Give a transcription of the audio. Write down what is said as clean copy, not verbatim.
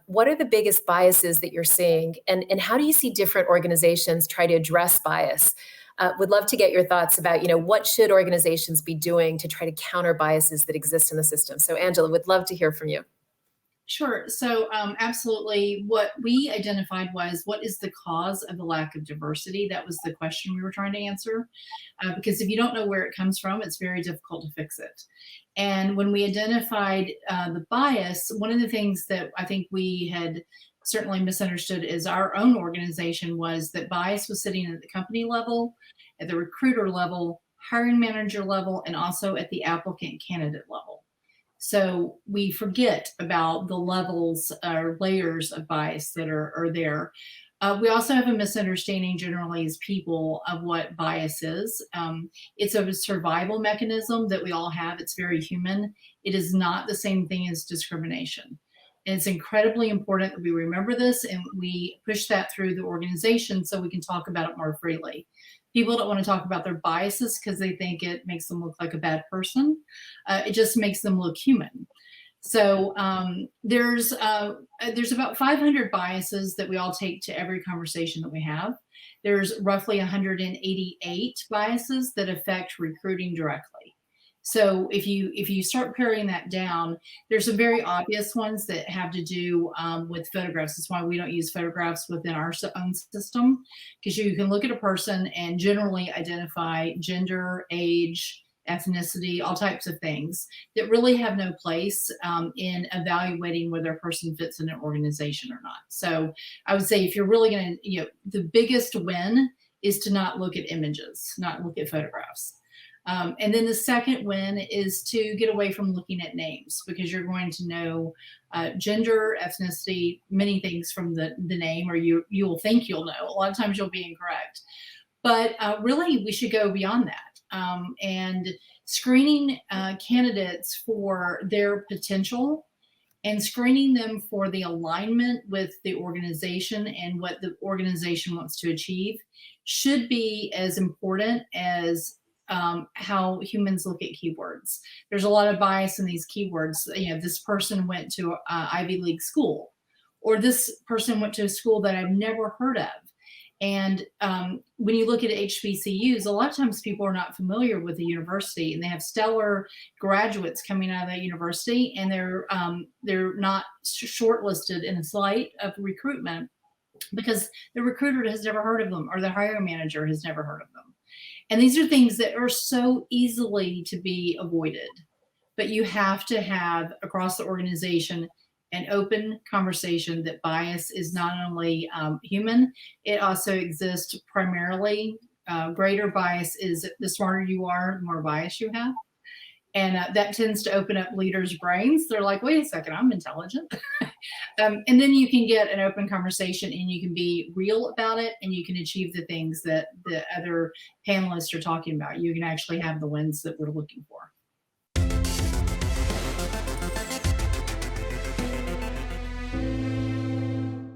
what are the biggest biases that you're seeing, and how do you see different organizations try to address bias? Would love to get your thoughts about, what should organizations be doing to try to counter biases that exist in the system? So Angela, would love to hear from you. Sure. So absolutely, what we identified was, what is the cause of the lack of diversity? That was the question we were trying to answer. Because if you don't know where it comes from, it's very difficult to fix it. And when we identified the bias, one of the things that I think we had certainly misunderstood as our own organization was that bias was sitting at the company level, at the recruiter level, hiring manager level, and also at the applicant candidate level. So we forget about the levels or layers of bias that are there. We also have a misunderstanding generally as people of what bias is. It's a survival mechanism that we all have. It's very human. It is not the same thing as discrimination. And it's incredibly important that we remember this and we push that through the organization so we can talk about it more freely. People don't want to talk about their biases because they think it makes them look like a bad person. It just makes them look human. So there's about 500 biases that we all take to every conversation that we have. There's roughly 188 biases that affect recruiting directly. So if you start paring that down, there's some very obvious ones that have to do with photographs. That's why we don't use photographs within our own system, because you can look at a person and generally identify gender, age, ethnicity, all types of things that really have no place in evaluating whether a person fits in an organization or not. So I would say if you're really going to, the biggest win is to not look at images, not look at photographs. And then the second win is to get away from looking at names, because you're going to know gender, ethnicity, many things from the name, or you'll think you'll know. A lot of times you'll be incorrect. But really, we should go beyond that. And screening candidates for their potential and screening them for the alignment with the organization and what the organization wants to achieve should be as important as how humans look at keywords. There's a lot of bias in these keywords. This person went to Ivy League school, or this person went to a school that I've never heard of. And when you look at HBCUs, a lot of times people are not familiar with the university, and they have stellar graduates coming out of that university, and they're not shortlisted in the slate of recruitment because the recruiter has never heard of them, or the hiring manager has never heard of them. And these are things that are so easily to be avoided, but you have to have across the organization an open conversation that bias is not only human, it also exists primarily. Greater bias is the smarter you are, the more bias you have. And that tends to open up leaders' brains. They're like, wait a second, I'm intelligent. And then you can get an open conversation and you can be real about it, and you can achieve the things that the other panelists are talking about. You can actually have the wins that we're looking for.